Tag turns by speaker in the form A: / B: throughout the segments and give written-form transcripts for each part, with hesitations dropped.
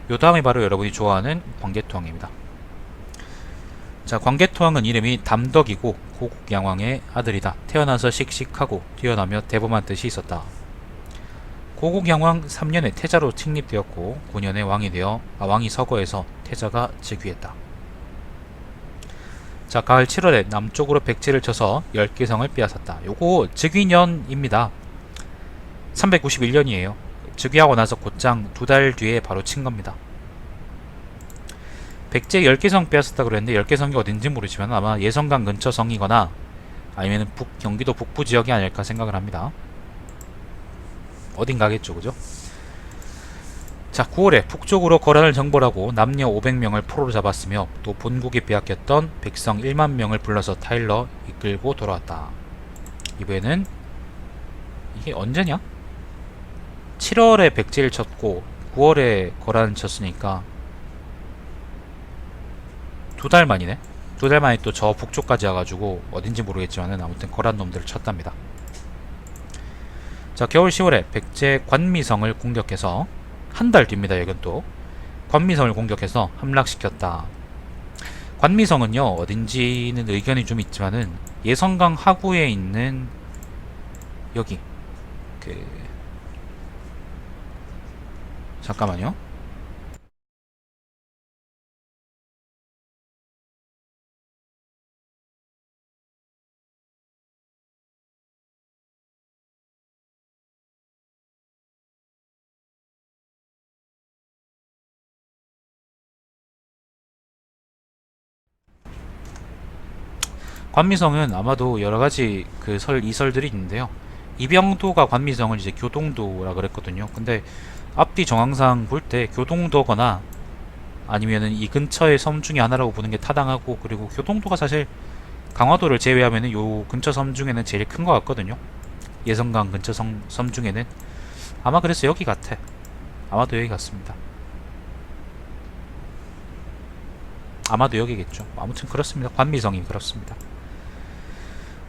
A: 요 다음이 바로 여러분이 좋아하는 광개토왕입니다. 자, 광개토왕은 이름이 담덕이고 고국양왕의 아들이다. 태어나서 씩씩하고 뛰어나며 대범한 뜻이 있었다. 고국양왕 3년에 태자로 칭립되었고 9년에 왕이 서거해서 태자가 즉위했다. 자, 가을 7월에 남쪽으로 백제를 쳐서 10개성을 빼앗았다. 요거 즉위년입니다. 391년이에요. 즉위하고 나서 곧장 2달 뒤에 바로 친 겁니다. 백제 10개성 빼앗았다 그랬는데 10개성이 어딘지 모르지만 아마 예성강 근처 성이거나 아니면 경기도 북부 지역이 아닐까 생각을 합니다. 어딘 가겠죠, 그죠? 자, 9월에 북쪽으로 거란을 정벌하고 남녀 500명을 포로로 잡았으며 또 본국이 빼앗겼던 백성 1만 명을 불러서 타일러 이끌고 돌아왔다. 이번에는 이게 언제냐? 7월에 백제를 쳤고 9월에 거란을 쳤으니까 2달 만이네. 2달 만에 또 저 북쪽까지 와가지고 어딘지 모르겠지만은 아무튼 거란 놈들을 쳤답니다. 자, 겨울 10월에 백제 관미성을 공격해서 한 달 뒤입니다. 이건 또 관미성을 공격해서 함락시켰다. 관미성은요 어딘지는 의견이 좀 있지만은 예성강 하구에 있는 여기 잠깐만요. 관미성은 아마도 여러가지 이설들이 있는데요. 이병도가 관미성을 이제 교동도라 그랬거든요. 근데 앞뒤 정황상 볼 때 교동도거나 아니면은 이 근처의 섬 중에 하나라고 보는 게 타당하고, 그리고 교동도가 사실 강화도를 제외하면은 요 근처 섬 중에는 제일 큰 것 같거든요. 예성강 근처 섬 중에는 아마 그래서 여기 같아. 아마도 여기 같습니다. 아마도 여기겠죠. 아무튼 그렇습니다. 관미성이 그렇습니다.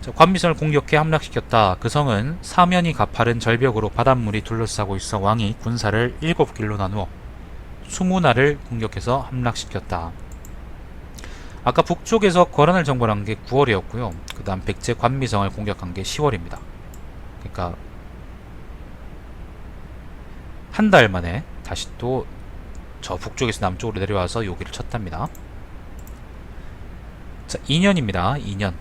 A: 자, 관미성을 공격해 함락시켰다. 그 성은 사면이 가파른 절벽으로 바닷물이 둘러싸고 있어 왕이 군사를 7길로 나누어 20날을 공격해서 함락시켰다. 아까 북쪽에서 거란을 정벌한 게 9월이었고요. 그 다음 백제 관미성을 공격한 게 10월입니다. 그러니까 한 달 만에 다시 또 저 북쪽에서 남쪽으로 내려와서 여기를 쳤답니다. 자, 2년입니다. 2년.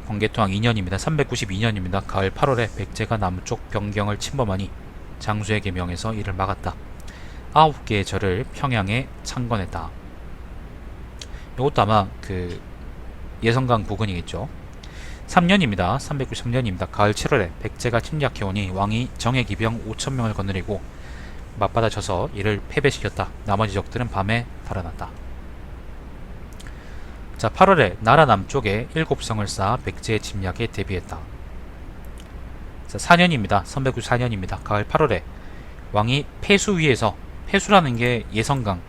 A: 광개토왕 2년입니다. 392년입니다. 가을 8월에 백제가 남쪽 변경을 침범하니 장수에게 명해서 이를 막았다. 9개의 절을 평양에 창건했다. 이것도 아마 예성강 부근이겠죠. 3년입니다. 393년입니다. 가을 7월에 백제가 침략해오니 왕이 정예기병 5,000명을 거느리고 맞받아쳐서 이를 패배시켰다. 나머지 적들은 밤에 달아났다. 자, 8월에 나라 남쪽에 7성을 쌓아 백제의 침략에 대비했다. 자, 4년입니다. 394년입니다. 가을 8월에 왕이 폐수 위에서, 폐수라는 게 예성강,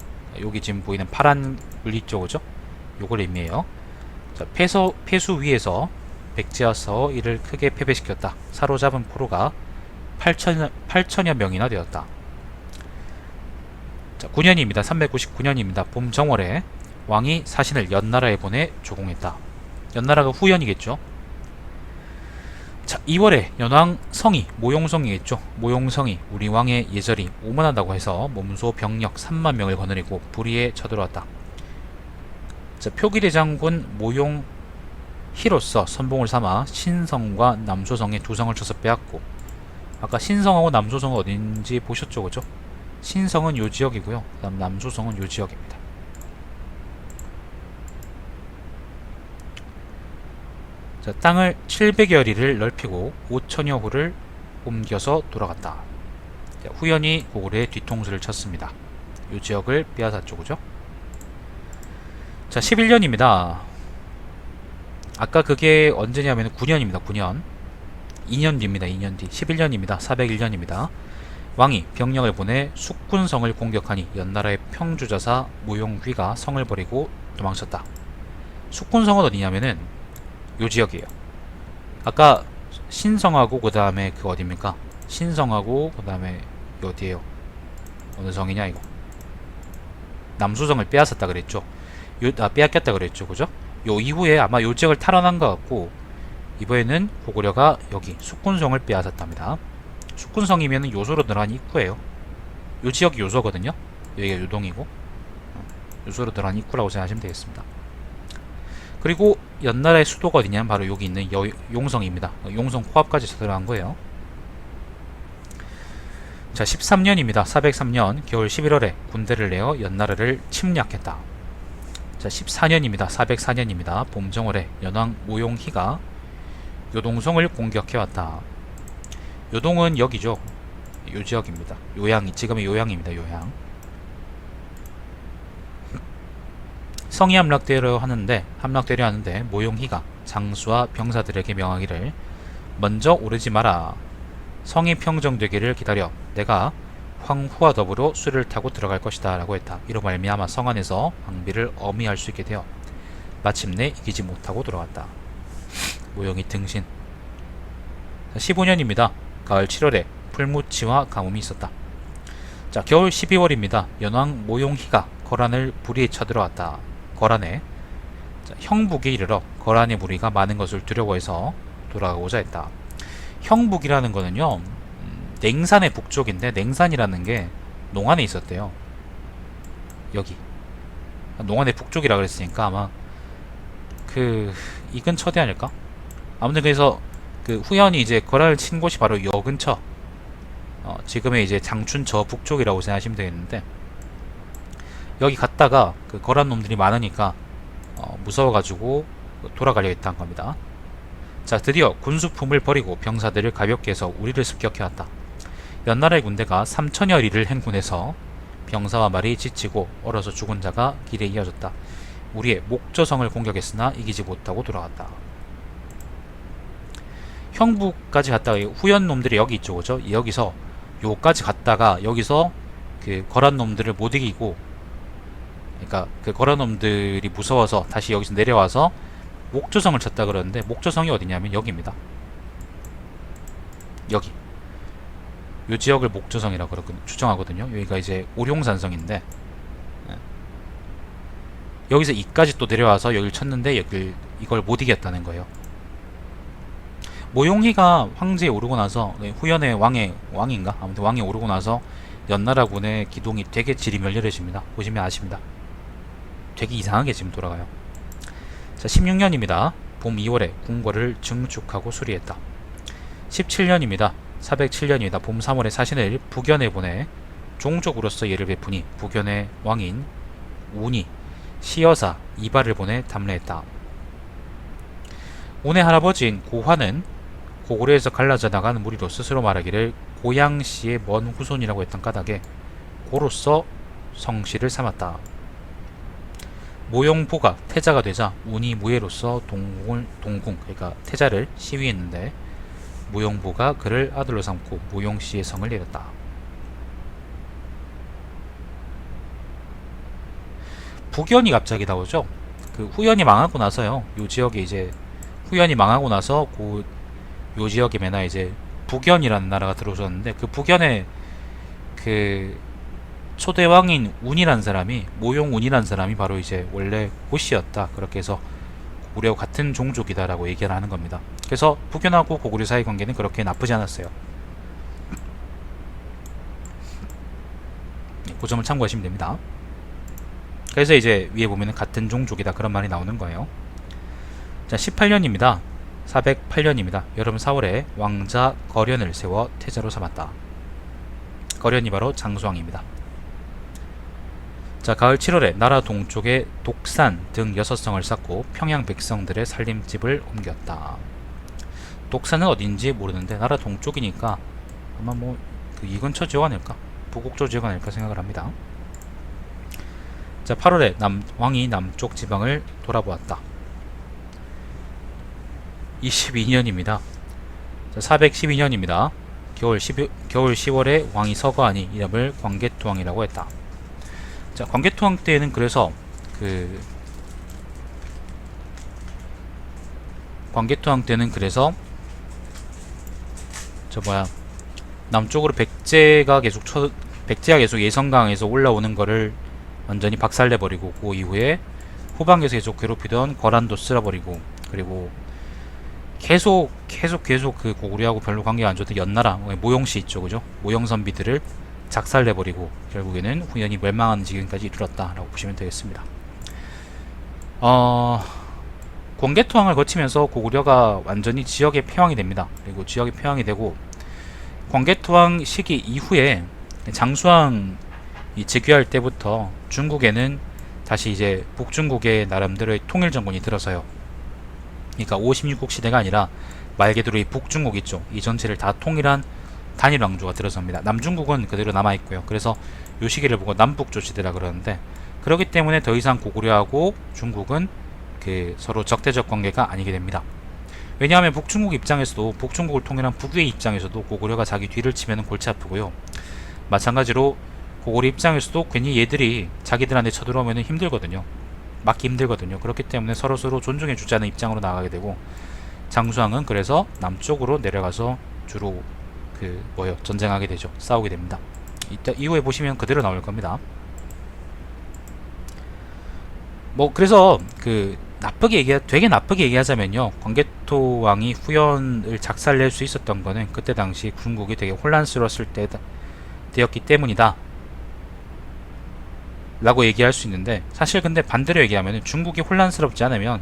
A: 여기 지금 보이는 파란 물리 쪽이죠? 요걸 의미해요. 자, 폐수 위에서 백제와서 이를 크게 패배시켰다. 사로잡은 포로가 8천여 명이나 되었다. 자, 9년입니다. 399년입니다. 봄 정월에 왕이 사신을 연나라에 보내 조공했다. 연나라가 후연이겠죠. 자, 2월에 연왕 성이, 모용성이겠죠. 모용성이 우리 왕의 예절이 오만하다고 해서 몸소 병력 3만 명을 거느리고 불의에 쳐들어왔다. 자, 표기대 장군 모용희로서 선봉을 삼아 신성과 남소성의 2성을 쳐서 빼앗고, 아까 신성하고 남소성은 어딘지 보셨죠, 그죠? 신성은 요 지역이고요. 그 다음 남소성은 요 지역입니다. 자, 땅을 700여 리를 넓히고 5천여 호를 옮겨서 돌아갔다. 자, 후연히 고구려의 뒤통수를 쳤습니다. 요 지역을 빼앗았죠, 그죠? 자, 11년입니다. 아까 그게 언제냐면 9년입니다. 9년. 2년 뒤입니다. 2년 뒤. 11년입니다. 401년입니다. 왕이 병력을 보내 숙군성을 공격하니 연나라의 평주자사 모용휘가 성을 버리고 도망쳤다. 숙군성은 어디냐면은 요 지역이에요. 아까 신성하고 그 다음에 어디입니까? 신성하고 그 다음에 어디에요? 어느 성이냐 이거? 남수성을 빼앗았다 그랬죠. 빼앗겼다 그랬죠. 그죠? 요 이후에 아마 요 지역을 탈환한 것 같고, 이번에는 고구려가 여기 숙군성을 빼앗았답니다. 숙군성이면 요소로 들어간 입구예요. 요 지역이 요소거든요. 여기가 요동이고, 요소로 들어간 입구라고 생각하시면 되겠습니다. 그리고 연나라의 수도가 어디냐면 바로 여기 있는 용성입니다. 용성 코앞까지 들어간 거예요. 자, 13년입니다. 403년 겨울 11월에 군대를 내어 연나라를 침략했다. 자, 14년입니다. 404년입니다. 봄 정월에 연왕 모용희가 요동성을 공격해왔다. 요동은 여기죠. 요 지역입니다. 요양, 지금의 요양입니다. 요양. 성이 함락되려 하는데 모용희가 장수와 병사들에게 명하기를 먼저 오르지 마라. 성이 평정되기를 기다려 내가 황후와 더불어 수를 타고 들어갈 것이다 라고 했다. 이로 말미암아 성 안에서 황비를 어미할 수 있게 되어 마침내 이기지 못하고 돌아왔다. 모용희 등신. 15년입니다. 가을 7월에 풀무치와 가뭄이 있었다. 자, 겨울 12월입니다. 연왕 모용희가 거란을 불의에 쳐들어왔다. 거란에 형북에 이르러 거란의 무리가 많은 것을 두려워해서 돌아가고자 했다. 형북이라는 거는요, 냉산의 북쪽인데, 냉산이라는 게 농안에 있었대요. 여기 농안의 북쪽이라 그랬으니까 아마 이 근처대 아닐까? 아무튼 그래서 후연이 이제 거란을 친 곳이 바로 여 근처, 지금의 이제 장춘 저 북쪽이라고 생각하시면 되겠는데, 여기 갔다가 거란 놈들이 많으니까 무서워가지고 돌아가려 했다는 겁니다. 자, 드디어 군수품을 버리고 병사들을 가볍게 해서 우리를 습격해왔다. 연나라의 군대가 3천여리를 행군해서 병사와 말이 지치고 얼어서 죽은 자가 길에 이어졌다. 우리의 목조성을 공격했으나 이기지 못하고 돌아갔다. 형북까지 갔다가 후연 놈들이 여기 있죠, 그죠? 여기서 요까지 갔다가 여기서 거란 놈들을 못 이기고, 그러니까 거란 놈들이 무서워서 다시 여기서 내려와서 목조성을 쳤다 그러는데, 목조성이 어디냐면 여기입니다. 여기 요 지역을 목조성이라고 추정하거든요. 여기가 이제 오룡산성인데, 여기서 이까지 또 내려와서 여기를 쳤는데 이걸 못 이겼다는 거예요. 모용희가 황제에 오르고 나서, 후연의 왕인가? 아무튼 왕에 오르고 나서 연나라군의 기동이 되게 질이 멸렬해집니다. 보시면 아십니다. 되게 이상하게 지금 돌아가요. 자, 16년입니다. 봄 2월에 궁궐을 증축하고 수리했다. 17년입니다. 407년입니다. 봄 3월에 사신을 북연에 보내 종족으로서 예를 베푸니 북연의 왕인 운이 시여사 이발을 보내 담례했다. 운의 할아버지인 고환은 고구려에서 갈라져 나가는 무리로 스스로 말하기를 고양씨의 먼 후손이라고 했던 까닭에 고로서 성씨를 삼았다. 모용보가 태자가 되자 운이 무예로서 동궁, 그러니까 태자를 시위했는데, 모용보가 그를 아들로 삼고 모용씨의 성을 내렸다. 북연이 갑자기 나오죠. 후연이 망하고 나서요, 요 지역에 이제 후연이 망하고 나서 요 지역에 맨날 이제 북연이라는 나라가 들어오셨는데, 북연에 초대왕인 운이란 사람이, 모용운이란 사람이 바로 이제 원래 고씨였다. 그렇게 해서 고구려와 같은 종족이다라고 얘기를 하는 겁니다. 그래서 북연하고 고구려 사이 관계는 그렇게 나쁘지 않았어요. 그 점을 참고하시면 됩니다. 그래서 이제 위에 보면은 같은 종족이다 그런 말이 나오는 거예요. 자, 18년입니다. 408년입니다. 여름 4월에 왕자 거련을 세워 태자로 삼았다. 거련이 바로 장수왕입니다. 자, 가을 7월에 나라 동쪽에 독산 등 6성을 쌓고 평양 백성들의 살림집을 옮겼다. 독산은 어딘지 모르는데 나라 동쪽이니까 아마 이 근처 지역 아닐까? 부곡조 지역 아닐까 생각을 합니다. 자, 8월에 왕이 남쪽 지방을 돌아보았다. 22년입니다. 자, 412년입니다. 겨울 10월에 왕이 서거하니 이름을 광개토왕이라고 했다. 자, 광개토왕 때는 그래서 남쪽으로 백제가 계속 예성강에서 올라오는 거를 완전히 박살내버리고, 그 이후에 후방에서 계속 괴롭히던 거란도 쓸어버리고, 그리고 계속 그 고구려하고 별로 관계가 안 좋던 연나라 모용씨 있죠, 그죠? 모용선비들을 작살내버리고 결국에는 후연이 멸망하는 지경까지 이르렀다라고 보시면 되겠습니다. 공개토항을 거치면서 고구려가 완전히 지역의 패왕이 됩니다. 그리고 지역의 패왕이 되고, 공개토항 시기 이후에 장수왕이 즉위할 때부터 중국에는 다시 이제 북중국의 나름대로의 통일 정권이 들어서요. 그러니까 56국 시대가 아니라 말 그대로 이 북중국 있죠. 이 전체를 다 통일한 단일 왕조가 들어섭니다. 남중국은 그대로 남아 있고요. 그래서 요 시기를 보고 남북조 시대라 그러는데, 그렇기 때문에 더 이상 고구려하고 중국은 그 서로 적대적 관계가 아니게 됩니다. 왜냐하면 북중국 입장에서도, 북중국을 통일한 북유의 입장에서도 고구려가 자기 뒤를 치면 골치 아프고요. 마찬가지로 고구려 입장에서도 괜히 얘들이 자기들한테 쳐들어오면 힘들거든요. 막기 힘들거든요. 그렇기 때문에 서로서로 존중해주자는 입장으로 나가게 되고, 장수왕은 그래서 남쪽으로 내려가서 주로 전쟁하게 되죠. 싸우게 됩니다. 이따 이후에 보시면 그대로 나올 겁니다. 그래서 되게 나쁘게 얘기하자면요, 광개토 왕이 후연을 작살낼 수 있었던 거는 그때 당시 중국이 되게 혼란스러웠을 때였기 때문이다 라고 얘기할 수 있는데, 사실 근데 반대로 얘기하면 중국이 혼란스럽지 않으면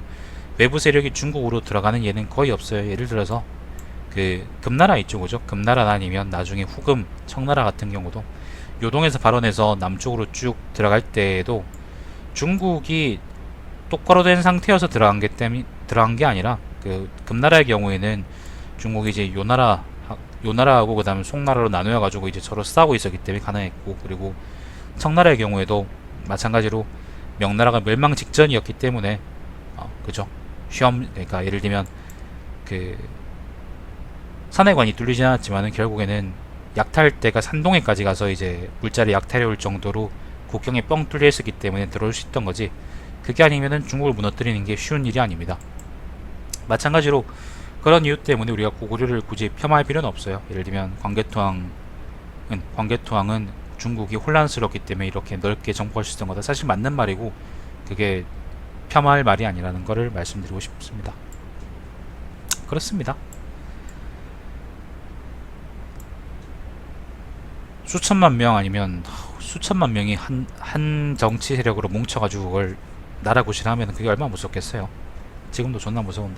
A: 외부 세력이 중국으로 들어가는 예는 거의 없어요. 예를 들어서 금나라 있죠, 그죠? 금나라 아니면 나중에 후금, 청나라 같은 경우도 요동에서 발원해서 남쪽으로 쭉 들어갈 때에도 중국이 똑바로 된 상태여서 들어간 게 아니라, 금나라의 경우에는 중국이 이제 요나라하고 그 다음에 송나라로 나누어 가지고 이제 서로 싸우고 있었기 때문에 가능했고, 그리고 청나라의 경우에도 마찬가지로 명나라가 멸망 직전이었기 때문에 그죠? 그러니까 예를 들면 산해관이 뚫리지 않았지만은 결국에는 약탈대가 산동해까지 가서 이제 물자를 약탈해올 정도로 국경에 뻥 뚫려 있었기 때문에 들어올 수 있던 거지, 그게 아니면은 중국을 무너뜨리는 게 쉬운 일이 아닙니다. 마찬가지로 그런 이유 때문에 우리가 고구려를 굳이 폄하할 필요는 없어요. 예를 들면 광개토항은 중국이 혼란스럽기 때문에 이렇게 넓게 정복할 수 있던 거다. 사실 맞는 말이고, 그게 폄하할 말이 아니라는 것을 말씀드리고 싶습니다. 그렇습니다. 수천만 명 아니면 수천만 명이 한 정치 세력으로 뭉쳐가지고 그걸 나라 구실하면 그게 얼마나 무섭겠어요. 지금도 존나 무서운데.